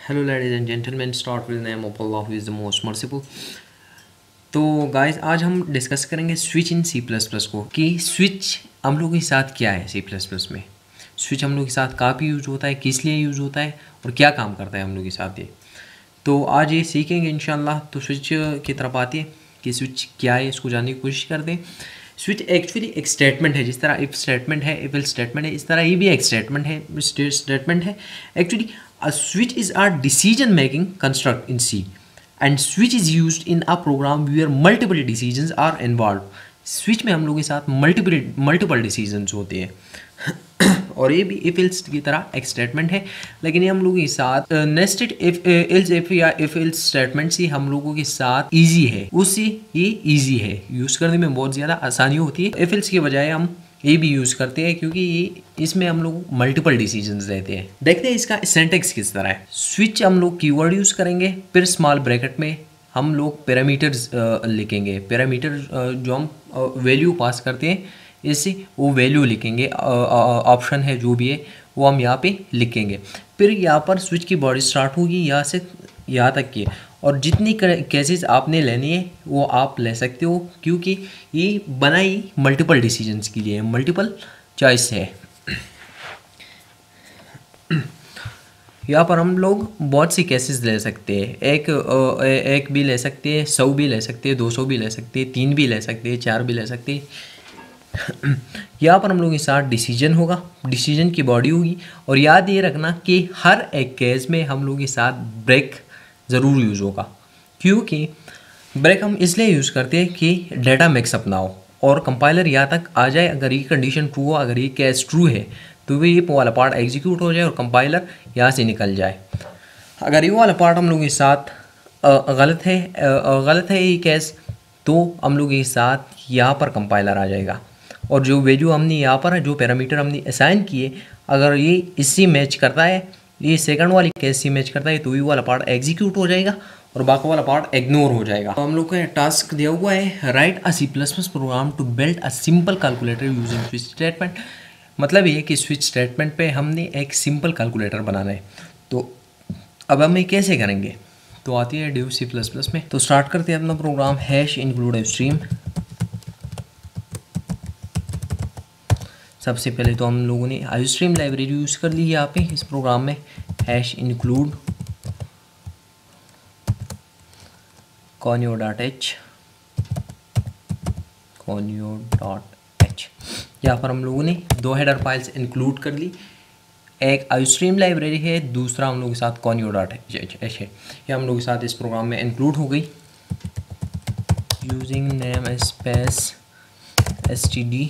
Hello ladies and gentlemen, start with the name of Allah who is the most merciful. तो guys आज हम discuss करेंगे switch in C plus plus को कि switch हम लोगों के साथ क्या है सी प्लस प्लस में। स्विच हम लोग के साथ कहाँ पे यूज़ होता है, किस लिए यूज़ होता है और क्या काम करता है हम लोग के साथ ये। तो आज ये सीखेंगे इंशाल्लाह। तो स्विच की तरफ आती है कि स्विच क्या है, इसको जानने की कोशिश करते हैं। स्विच एक्चुअली एक स्टेटमेंट है, जिस तरह इफ स्टेटमेंट है, इफ एल्स स्टेटमेंट है, इस तरह ये भी एक स्टेटमेंट है, स्टेटमेंट है। Actually uh switch is are decision making construct in C and switch is used in a program where multiple decisions are involve. Switch में हम लोग के साथ मल्टीपल डिसीजंस होते हैं और ये भी इफ एल्स की तरह एक स्टेटमेंट है, लेकिन ये हम लोगों के साथ नेस्टेड इफ एल्स इफ या इफ एल्स स्टेटमेंट से हम लोगों के साथ इजी है, उससे ये इजी है, यूज़ करने में बहुत ज़्यादा आसानी होती है। इफ एल्स के बजाय हम ये भी यूज़ करते हैं क्योंकि ये इसमें हम लोग मल्टीपल डिसीजंस रहते हैं। देखते हैं इसका सिंटैक्स किस तरह है। स्विच हम लोग कीवर्ड यूज़ करेंगे, फिर स्मॉल ब्रैकेट में हम लोग पैरामीटर्स लिखेंगे। पैरामीटर जो हम वैल्यू पास करते हैं, इससे वो वैल्यू लिखेंगे। ऑप्शन है जो भी है वो हम यहाँ पे लिखेंगे। फिर यहाँ पर स्विच की बॉडी स्टार्ट होगी यहाँ से यहाँ तक की, और जितनी केसेस आपने लेनी है वो आप ले सकते हो क्योंकि ये बनाई मल्टीपल डिसीजंस के लिए, मल्टीपल चॉइस है। यहाँ पर हम लोग बहुत सी केसेस ले सकते हैं। एक भी ले सकते हैं, 100 भी ले सकते हैं, 200 भी ले सकते हैं, 3 भी ले सकते हैं, 4 भी ले सकते हैं। यहाँ पर हम लोग के साथ डिसीजन होगा, डिसीजन की बॉडी होगी। और याद ये रखना कि हर एक केस में हम लोग के साथ ब्रेक ज़रूर यूज़ होगा, क्योंकि ब्रेक हम इसलिए यूज़ करते हैं कि डेटा मिक्सअप ना हो और कंपाइलर यहाँ तक आ जाए। अगर ये कंडीशन ट्रू हो, अगर ये केस ट्रू है तो ये वाला पार्ट एग्जीक्यूट हो जाए और कंपाइलर यहाँ से निकल जाए। अगर ये वाला पार्ट हम लोग के साथ गलत है ये केस, तो हम लोग के साथ यहाँ पर कंपाइलर आ जाएगा और जो वैल्यू हमने यहाँ पर जो पैरामीटर हमने असाइन किए, अगर ये इससे मैच करता है, ये सेकंड वाली केस से मैच करता है, तो ये वाला पार्ट एग्जीक्यूट हो जाएगा और बाकी वाला पार्ट इग्नोर हो जाएगा। तो हम लोग को टास्क दिया हुआ है, write a C plus plus program to build a simple calculator using switch statement. मतलब ये कि स्विच स्टेटमेंट पे हमने एक सिंपल कैलकुलेटर बनाना है। तो अब हम ये कैसे करेंगे, तो आती है डिव सी प्लस प्लस में। तो स्टार्ट करते हैं अपना प्रोग्राम, हैश इंक्लूड स्ट्रीम। सबसे पहले तो हम लोगों ने आईस्ट्रीम लाइब्रेरी यूज़ कर ली है यहाँ पे इस प्रोग्राम में। हैश इंक्लूड conio.h यहाँ पर हम लोगों ने 2 हेडर फाइल्स इंक्लूड कर ली। एक आईस्ट्रीम लाइब्रेरी है, दूसरा हम लोग के साथ conio.h है। ये हम लोग के साथ इस प्रोग्राम में इंक्लूड हो गई। Using name space std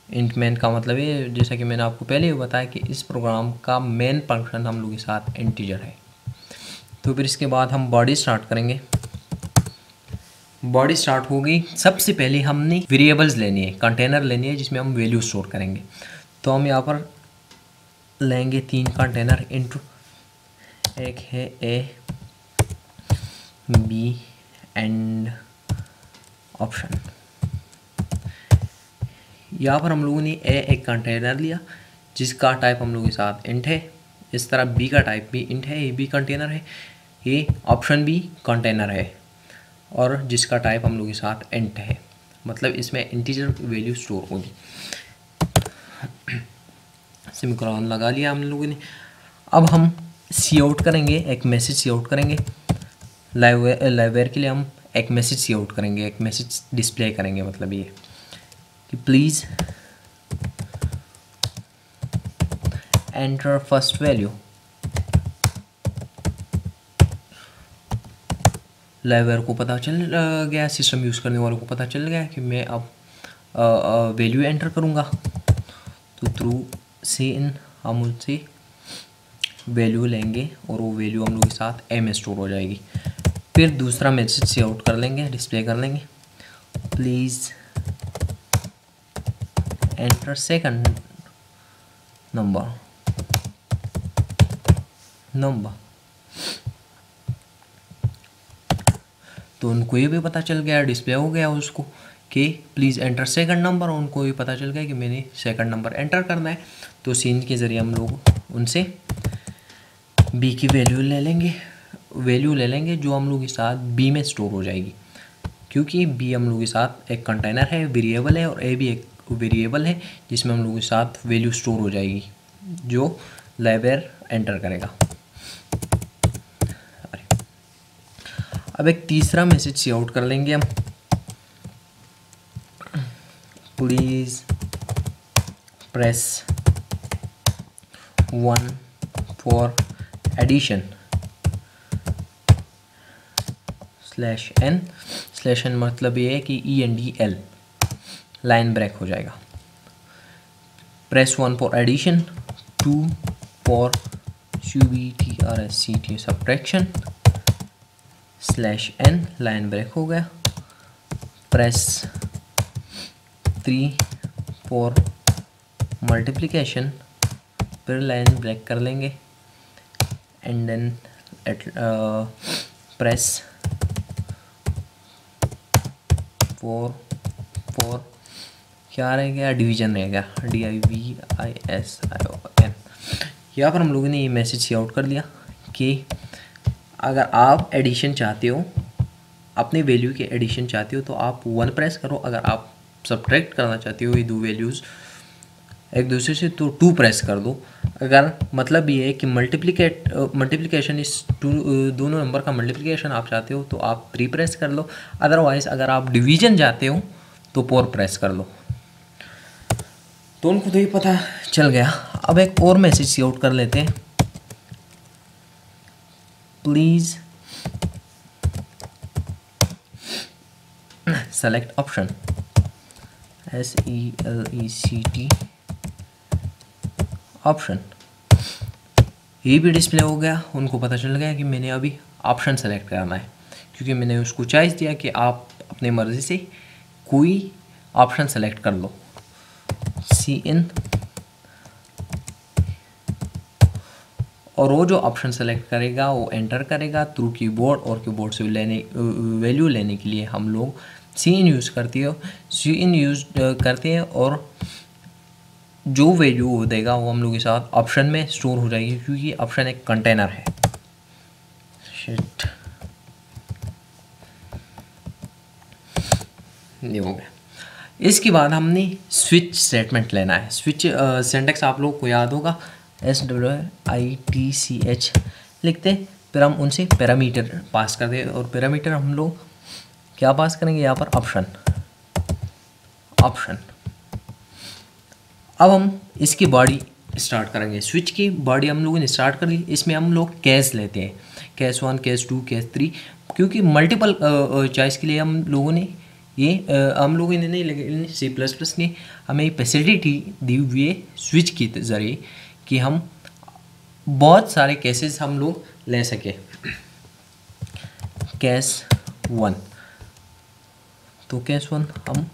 int man का मतलब ये, जैसा कि मैंने आपको पहले ही बताया कि इस प्रोग्राम का मेन फंक्शन हम लोग के साथ इंटीजर है। तो फिर इसके बाद हम बॉडी स्टार्ट करेंगे। बॉडी स्टार्ट हो गई। सबसे पहले हमने वेरिएबल्स लेनी है, कंटेनर लेनी है जिसमें हम वैल्यू स्टोर करेंगे। तो हम यहाँ पर लेंगे 3 कंटेनर इंटू, एक है ए बी एंड ऑप्शन। यहाँ पर हम लोगों ने एक कंटेनर लिया जिसका टाइप हम लोगों के साथ इंट है। इस तरह बी का टाइप भी इंट है, ये भी कंटेनर है, ये ऑप्शन भी कंटेनर है और जिसका टाइप हम लोग के साथ इंट है। मतलब इसमें इंटीजर वैल्यू स्टोर होगी। सेमीकोलन लगा लिया हम लोगों ने। अब हम सी आउट करेंगे, एक मैसेज सी आउट करेंगे। लाइववेयर के लिए हम एक मैसेज सी आउट करेंगे, एक मैसेज डिस्प्ले करेंगे। मतलब ये कि प्लीज़ एंटर फर्स्ट वैल्यू। लाइववेयर को पता चल गया, सिस्टम यूज़ करने वालों को पता चल गया कि मैं अब वैल्यू एंटर करूँगा। तो थ्रू से इन हम उससे वैल्यू लेंगे और वो वैल्यू हम लोग के साथ ए में स्टोर हो जाएगी। फिर दूसरा मैसेज से आउट कर लेंगे, डिस्प्ले कर लेंगे, प्लीज़ एंटर सेकंड नंबर। तो उनको ये भी पता चल गया, डिस्प्ले हो गया उसको कि प्लीज़ एंटर सेकंड नंबर, उनको भी पता चल गया कि मैंने सेकंड नंबर एंटर करना है। तो सीन के ज़रिए हम लोग उनसे बी की वैल्यू ले लेंगे जो हम लोग के साथ बी में स्टोर हो जाएगी, क्योंकि बी हम लोग के साथ एक कंटेनर है, वेरिएबल है, और ए भी एक वेरिएबल है जिसमें हम लोग के साथ वैल्यू स्टोर हो जाएगी जो लाइब्रेर एंटर करेगा। अब एक तीसरा मैसेज सी आउट कर लेंगे हम, please press 1 for addition /n मतलब ये है कि ENDL लाइन ब्रेक हो जाएगा। Press 1 for addition, 2 for SUBTRSCT subtraction /n line break हो गया। प्रेस 3 फॉर मल्टीप्लिकेशन, फिर लाइन ब्रेक कर लेंगे, एंड देन प्रेस 4 क्या रह गया, डिवीजन रहेगा, DIVISION। यहाँ पर हम लोगों ने ये मैसेज सी आउट कर लिया कि अगर आप एडिशन चाहते हो, अपने वैल्यू के एडिशन चाहते हो तो आप 1 प्रेस करो, अगर आप सब्ट्रैक्ट करना चाहते हो ये दो वैल्यूज़ एक दूसरे से तो 2 प्रेस कर दो। अगर मतलब ये है कि मल्टीप्लिकेशन इस दोनों नंबर का मल्टीप्लिकेशन आप चाहते हो तो आप 3 प्रेस कर लो, अदरवाइज़ अगर आप डिवीजन चाहते हो तो 4 प्रेस कर लो। तो उनको तो ये पता चल गया। अब एक और मैसेज सी आउट कर लेते हैं, please select option SELECT option. ये भी डिस्प्ले हो गया, उनको पता चल गया कि मैंने अभी ऑप्शन सेलेक्ट करना है, क्योंकि मैंने उसको चॉइस दिया कि आप अपने मर्ज़ी से कोई ऑप्शन सेलेक्ट कर लो। CN, और वो जो ऑप्शन सेलेक्ट करेगा वो एंटर करेगा थ्रू कीबोर्ड, और कीबोर्ड से वैल्यू लेने के लिए हम लोग CN यूज़ करते हैं, और जो वैल्यू देगा वो हम लोग के साथ ऑप्शन में स्टोर हो जाएगी, क्योंकि ऑप्शन एक कंटेनर है। शिट, ये हो गया। इसके बाद हमने स्विच स्टेटमेंट लेना है। स्विच सिंटैक्स आप लोग को याद होगा, SWITCH लिखते हैं, फिर हम उनसे पैरामीटर पास कर दें, और पैरामीटर हम लोग क्या पास करेंगे यहाँ पर, ऑप्शन। अब हम इसकी बॉडी स्टार्ट करेंगे। स्विच की बॉडी हम लोगों ने स्टार्ट कर ली, इसमें हम लोग केस लेते हैं, केस 1, केस 2, केस 3, क्योंकि मल्टीपल चॉइस के लिए हम लोगों ने नहीं, लेकिन C++ ने हमें फैसिलिटी दी हुई है स्विच के ज़रिए कि हम बहुत सारे केसेस हम लोग ले सके। केस 1, तो केस 1 हम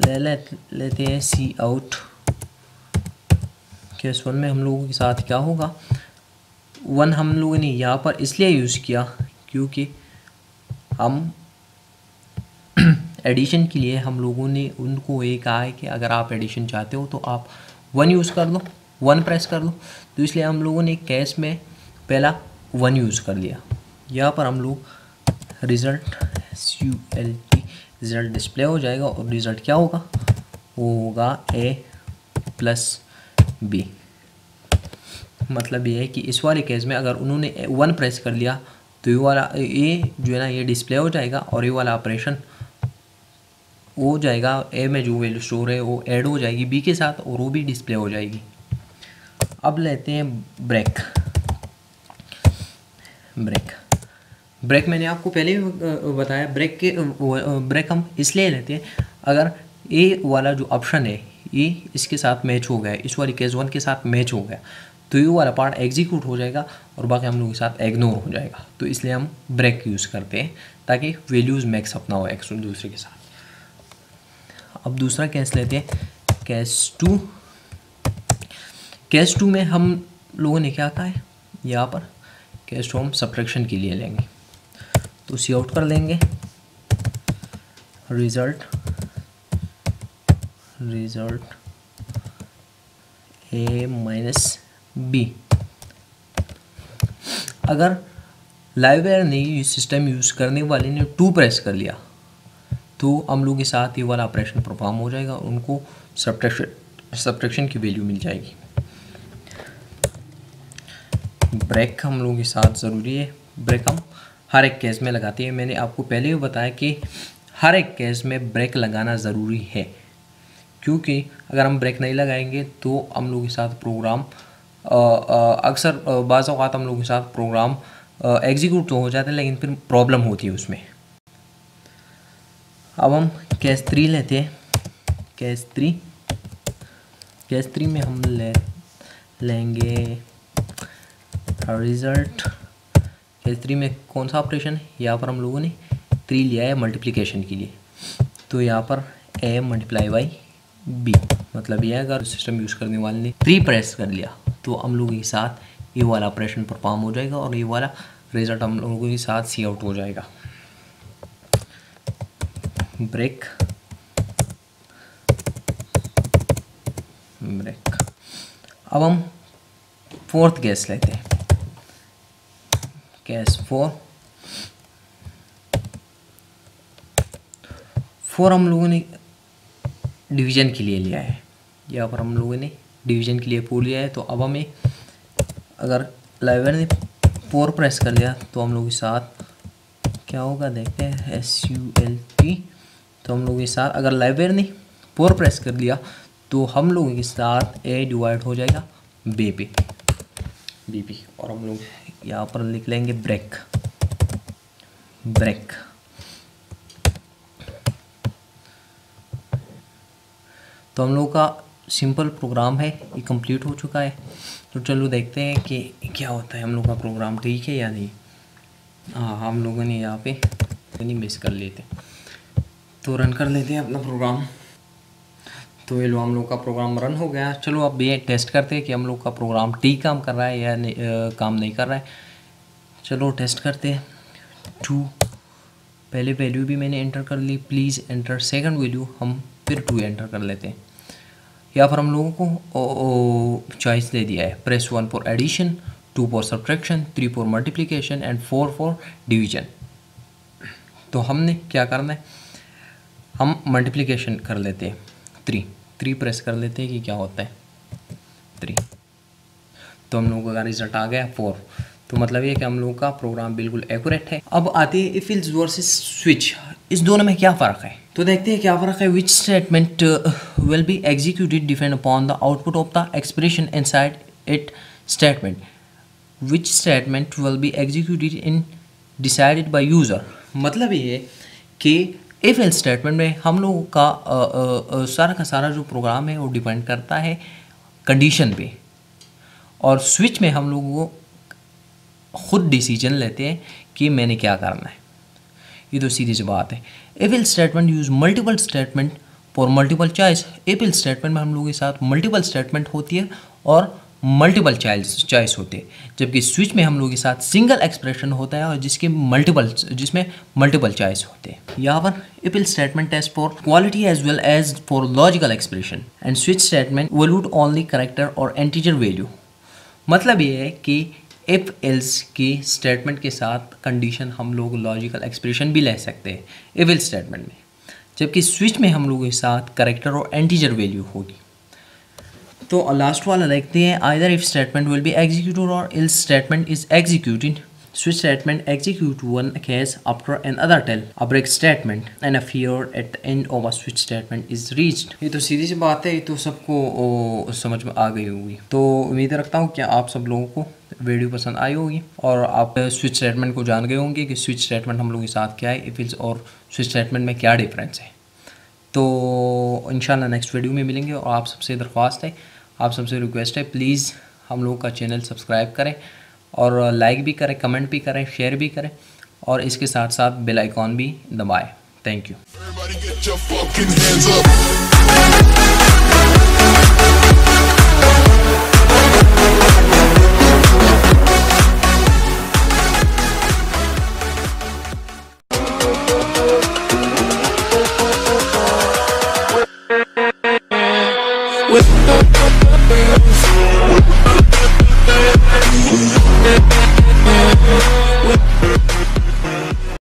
लेते हैं सी आउट। केस 1 में हम लोगों के साथ क्या होगा, 1 हम लोगों ने यहाँ पर इसलिए यूज़ किया क्योंकि हम एडिशन के लिए हम लोगों ने उनको ये कहा है कि अगर आप एडिशन चाहते हो तो आप 1 यूज़ कर लो, 1 प्रेस कर लो, तो इसलिए हम लोगों ने केस में पहला 1 यूज़ कर लिया। यहाँ पर हम लोग रिज़ल्ट रिज़ल्ट डिस्प्ले हो जाएगा, और रिज़ल्ट क्या होगा, वो होगा A+B। मतलब ये है कि इस वाले केस में अगर उन्होंने 1 प्रेस कर लिया तो ये वाला जो है ना ये डिस्प्ले हो जाएगा, और ये वाला ऑपरेशन हो जाएगा, ए में जो वैल्यू स्टोर है वो ऐड हो जाएगी बी के साथ, और वो भी डिस्प्ले हो जाएगी। अब लेते हैं ब्रेक मैंने आपको पहले ही बताया, ब्रेक हम इसलिए लेते हैं अगर ए वाला जो ऑप्शन है ये इसके साथ मैच हो गया, इस वाली केस 1 के साथ मैच हो गया, तो ये वाला पार्ट एग्जीक्यूट हो जाएगा और बाकी हम लोगों के साथ इग्नोर हो जाएगा। तो इसलिए हम ब्रेक यूज़ करते हैं ताकि वैल्यूज़ मैक्स अप ना हो एक दूसरे के साथ। अब दूसरा केस लेते हैं, केस 2। केस 2 में हम लोगों ने क्या कहा है, यहाँ पर केस 2 हम सब्ट्रैक्शन के लिए लेंगे, तो सी आउट कर लेंगे result result a minus B. अगर लाइब्रेरी ने ये सिस्टम यूज़ करने वाले ने 2 प्रेस कर लिया तो हम लोग के साथ ये वाला ऑपरेशन परफॉर्म हो जाएगा, उनको सब्ट्रैक्शन की वैल्यू मिल जाएगी। ब्रेक हम लोगों के साथ ज़रूरी है। ब्रेक हम हर एक केस में लगाते हैं। मैंने आपको पहले भी बताया कि हर एक केस में ब्रेक लगाना ज़रूरी है, क्योंकि अगर हम ब्रेक नहीं लगाएंगे तो हम लोगों के साथ प्रोग्राम अक्सर बाज़ औक़ात हम लोगों के साथ प्रोग्राम एग्जीक्यूट तो हो जाता है लेकिन फिर प्रॉब्लम होती है उसमें। अब हम केस 3 लेते हैं। केस 3 में हम लेंगे रिज़ल्ट। केस 3 में कौन सा ऑपरेशन है? यहाँ पर हम लोगों ने 3 लिया है मल्टीप्लिकेशन के लिए, तो यहाँ पर a मल्टीप्लाई बाई b, मतलब यह अगर सिस्टम यूज़ करने वाले ने 3 प्रेस कर लिया तो हम लोगों के साथ ये वाला ऑपरेशन परफॉर्म हो जाएगा और ये वाला रिज़ल्ट हम लोगों के साथ सी आउट हो जाएगा। ब्रेक अब हम 4th केस लेते हैं। केस 4 हम लोगों ने डिवीज़न के लिए लिया है। यहाँ पर हम लोगों ने डिवीज़न के लिए 4 लिया है, तो अब हमें अगर लाइब्रेरी ने 4 प्रेस कर लिया तो हम लोग के साथ क्या होगा देखते हैं। SULT, तो हम लोगों के साथ अगर लाइब्रेरी ने 4 प्रेस कर लिया तो हम लोगों के साथ A डिवाइड हो जाएगा B पे, और हम लोग यहाँ पर लिख लेंगे ब्रेक। तो हम लोग का सिंपल प्रोग्राम है, ये कंप्लीट हो चुका है। तो चलो देखते हैं कि क्या होता है, हम लोग का प्रोग्राम ठीक है या नहीं। हाँ, हम लोगों ने यहाँ पे नहीं मिस कर लेते, तो रन कर लेते हैं अपना प्रोग्राम। तो ये लो हम लोग का प्रोग्राम रन हो गया। चलो अब ये टेस्ट करते हैं कि हम लोग का प्रोग्राम ठीक काम कर रहा है या काम नहीं कर रहा है। चलो टेस्ट करते हैं। 2 पहले वैल्यू भी मैंने एंटर कर ली, प्लीज़ एंटर सेकंड वैल्यू, हम फिर 2 एंटर कर लेते हैं। यहाँ पर हम लोगों को चॉइस दे दिया है, press 1 for addition, 2 for subtraction, 3 for multiplication and 4 for division. तो हमने क्या करना है, हम मल्टीप्लिकेशन कर लेते हैं। 3 प्रेस कर लेते हैं कि क्या होता है 3, तो हम लोगों का रिजल्ट आ गया 4। तो मतलब ये कि हम लोगों का प्रोग्राम बिल्कुल एक्यूरेट है। अब आते हैं इफ एल्स वर्सेस स्विच, इस दोनों में क्या फ़र्क है। तो देखते हैं क्या फ़र्क है। Which statement will be executed depend upon the output of the expression inside it statement. Which statement will be executed in decided by user. मतलब ये है कि इफ एल्स स्टेटमेंट में हम लोगों का सारा का सारा जो प्रोग्राम है वो डिपेंड करता है कंडीशन पे, और स्विच में हम लोग वो खुद डिसीजन लेते हैं कि मैंने क्या करना है। ये तो सीधी सी बात है। If else statement use multiple statement for multiple choice. If else statement में हम लोगों के साथ मल्टीपल स्टेटमेंट होती है और मल्टीपल चॉइस होते हैं, जबकि स्विच में हम लोगों के साथ सिंगल एक्सप्रेशन होता है और जिसमें मल्टीपल चॉइस होते हैं। यहाँ पर if else statement test for quality as well as for logical expression and switch statement valued only character और इंटीजर वैल्यू। मतलब ये है कि इफ एल्स की स्टेटमेंट के साथ कंडीशन हम लोग लॉजिकल एक्सप्रेशन भी ले सकते हैं इफ एल्स स्टेटमेंट में, जबकि स्विच में हम लोगों के साथ कैरेक्टर और इंटीजर वैल्यू होगी। तो लास्ट वाला देखते हैं। Either if statement will be executed और else statement is executed. Switch statement execute one case after another till a break statement and a fear at the end of a switch statement is reached। ये तो सीधी सी बात है, ये तो सबको समझ में आ गई होगी। तो उम्मीद रखता हूँ कि आप सब लोगों को वीडियो पसंद आई होगी और आप स्विच स्टेटमेंट को जान गए होंगे कि स्विच स्टेटमेंट हम लोगों के साथ क्या है, इफ एल्स और स्विच स्टेटमेंट में क्या डिफरेंस है। तो इंशाल्लाह नेक्स्ट वीडियो में मिलेंगे। और आप सबसे दरख्वास्त है, आप सबसे रिक्वेस्ट है, प्लीज़ हम लोगों का चैनल सब्सक्राइब करें और लाइक भी करें, कमेंट भी करें, शेयर भी करें और इसके साथ साथ बेल आइकॉन भी दबाएं। Thank you.